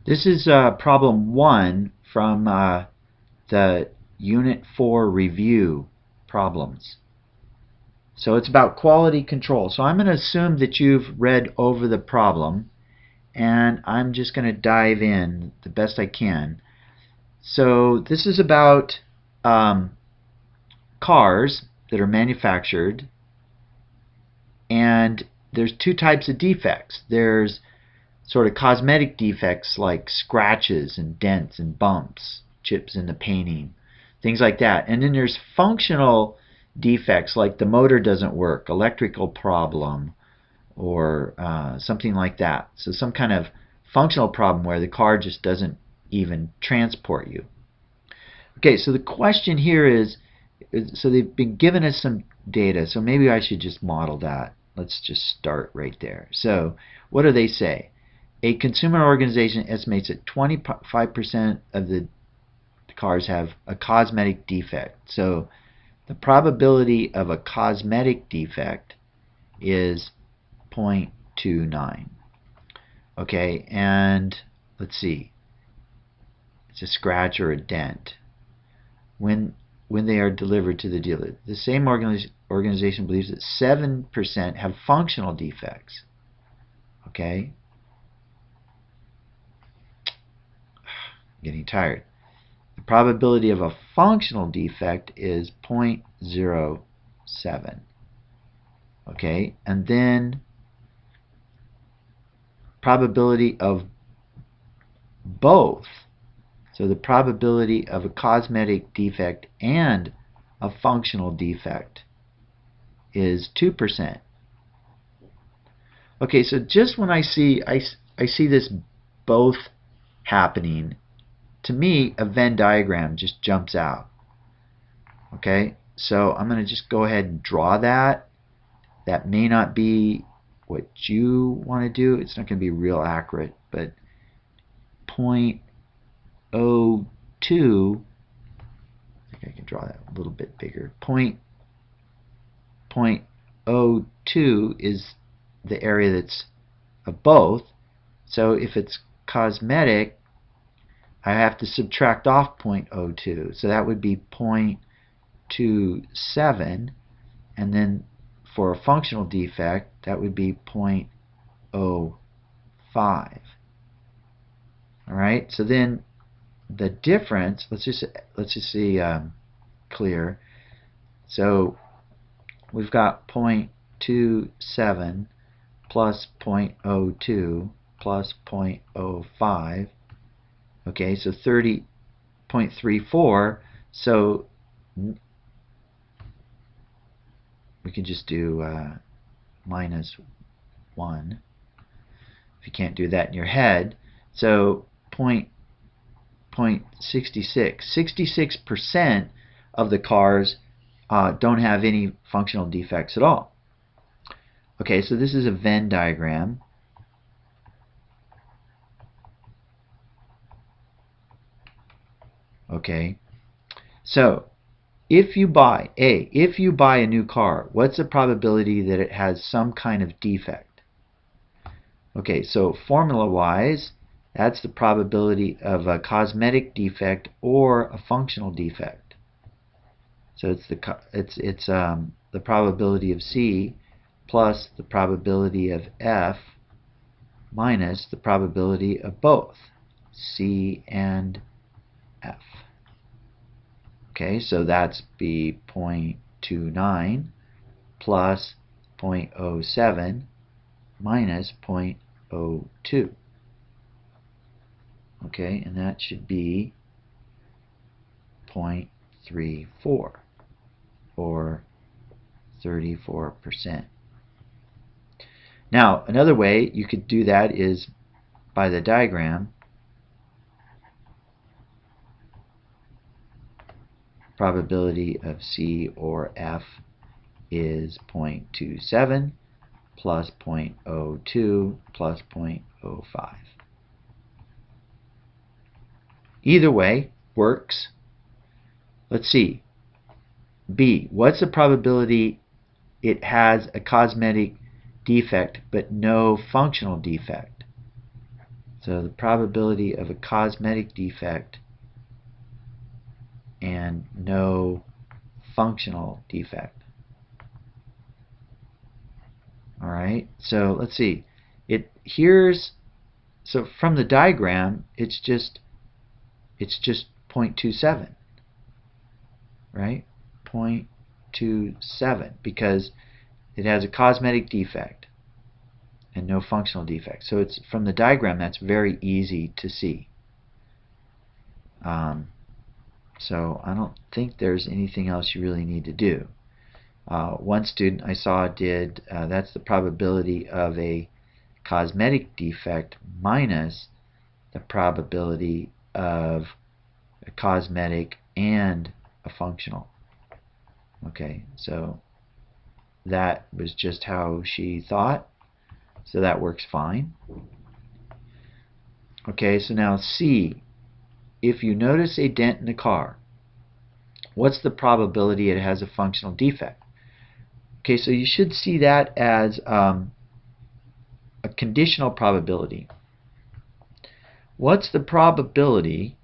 This is problem 1 from the Unit 4 review problems. So it's about quality control. So I'm going to assume that you've read over the problem, and I'm just going to dive in the best I can. So this is about cars that are manufactured, and there's two types of defects. There's sort of cosmetic defects like scratches and dents and bumps, chips in the painting, things like that. And then there's functional defects like the motor doesn't work, electrical problem, or something like that. So some kind of functional problem where the car just doesn't even transport you. Okay, so the question here is, so they've been giving us some data, so maybe I should just model that. Let's just start right there. So what do they say? A consumer organization estimates that 25% of the cars have a cosmetic defect. So the probability of a cosmetic defect is 0.29. Okay, and let's see. It's a scratch or a dent. When they are delivered to the dealer, the same organization believes that 7% have functional defects. Okay? Getting tired. The probability of a functional defect is 0.07. Okay, and then probability of both. So the probability of a cosmetic defect and a functional defect is 2%. Okay, so just when I see this both happening, to me a Venn diagram just jumps out. Okay, so I'm going to just go ahead and draw that. That may not be what you want to do. It's not going to be real accurate, but 0.02, I think I can draw that a little bit bigger. 0.02 is the area that's of both. So if it's cosmetic, I have to subtract off 0.02. So that would be 0.27, and then for a functional defect, that would be 0.05. Alright, so then the difference, let's just see clear. So we've got 0.27 plus 0.02 plus 0.05. Okay, so 30.34. So we can just do minus 1 if you can't do that in your head. So 0.66. 66% of the cars don't have any functional defects at all. Okay, so this is a Venn diagram. Okay, so if you buy a new car, what's the probability that it has some kind of defect? Okay, so formula-wise, that's the probability of a cosmetic defect or a functional defect. So it's the probability of C plus the probability of F minus the probability of both C and F. Okay, so that's be 0.29 plus 0.07 minus 0.02. Okay, and that should be 0.34 or 34%. Now, another way you could do that is by the diagram. Probability of C or F is 0.27 plus 0.02 plus 0.05. Either way works. Let's see. B. What's the probability it has a cosmetic defect but no functional defect? So the probability of a cosmetic defect and no functional defect. Alright, so let's see. So from the diagram, it's just 0.27, right? 0.27, because it has a cosmetic defect and no functional defect. So it's from the diagram, that's very easy to see. So I don't think there's anything else you really need to do. One student I saw did, that's the probability of a cosmetic defect minus the probability of a cosmetic and a functional. Okay, so that was just how she thought, so that works fine. Okay, so now C, if you notice a dent in the car, what's the probability it has a functional defect? Okay, so you should see that as a conditional probability. What's the probability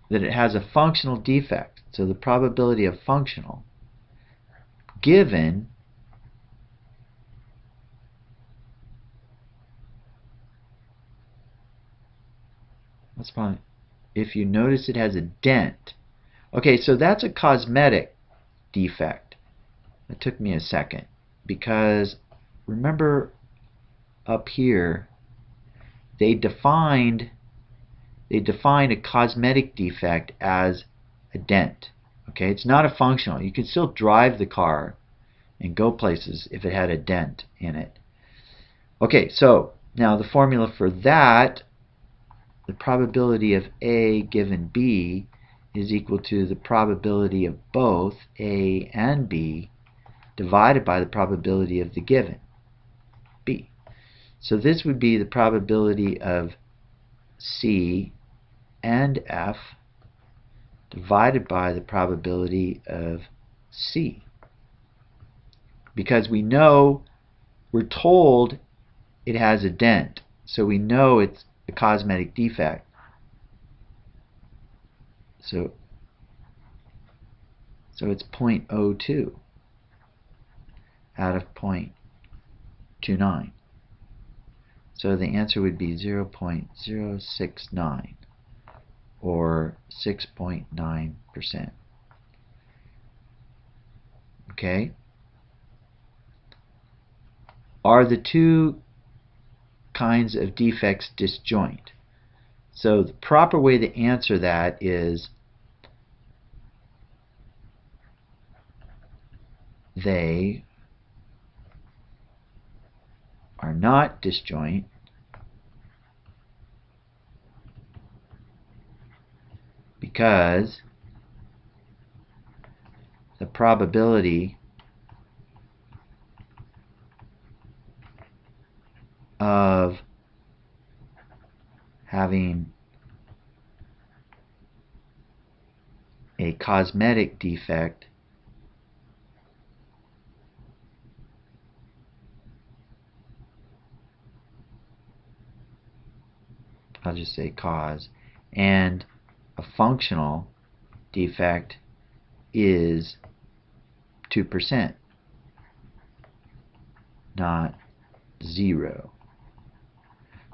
that it has a functional defect? So the probability of functional given if you notice it has a dent. Okay, so that's a cosmetic defect. It took me a second because remember up here they defined a cosmetic defect as a dent. Okay, it's not a functional. You can still drive the car and go places if it had a dent in it. Okay, so now the formula for that, the probability of A given B is equal to the probability of both A and B divided by the probability of the given B. So this would be the probability of C and F divided by the probability of C. Because we know, we're told it has a dent, so we know it's a cosmetic defect. So it's 0.02 out of 0.29. So the answer would be 0.069 or 6.9%. Okay? Are the two kinds of defects disjoint? So the proper way to answer that is they are not disjoint because the probability of having a cosmetic defect I'll just say cause, and a functional defect is 2%, not 0.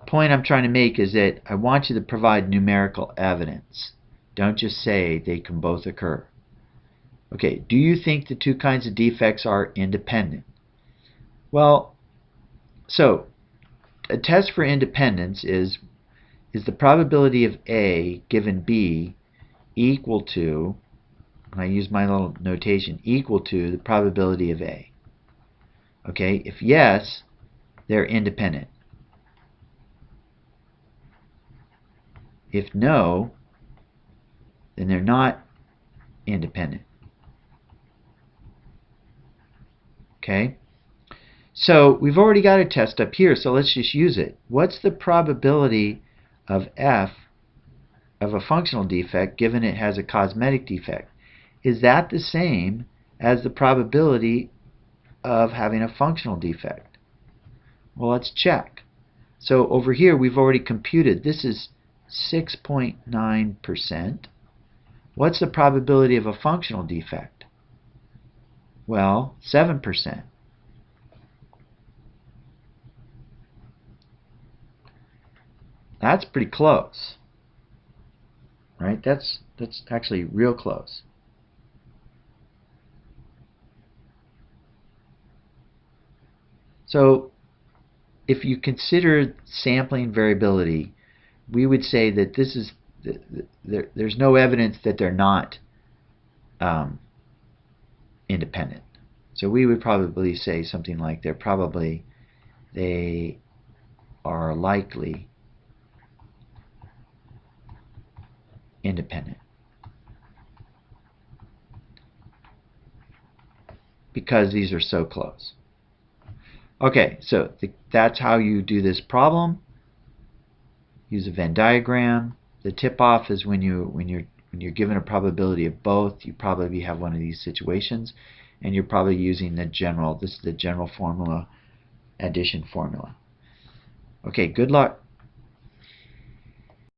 Point I'm trying to make is that I want you to provide numerical evidence. Don't just say they can both occur. Okay, do you think the two kinds of defects are independent? Well, so a test for independence is the probability of A given B equal to, and I use my little notation, equal to the probability of A. Okay, if yes, they're independent. If no, then they're not independent. Okay, so we've already got a test up here, so let's just use it. What's the probability of F of a functional defect given it has a cosmetic defect? Is that the same as the probability of having a functional defect? Well, let's check. So over here we've already computed this is 6.9%. What's the probability of a functional defect? Well, 7%. That's pretty close, right? That's actually real close. So if you consider sampling variability, we would say that this is there's no evidence that they're not independent. So we would probably say something like they are likely independent because these are so close. Okay, so that's how you do this problem. Use a Venn diagram. The tip-off is when you're given a probability of both. You probably have one of these situations, and you're probably using the general. This is the general formula, addition formula. Okay, good luck.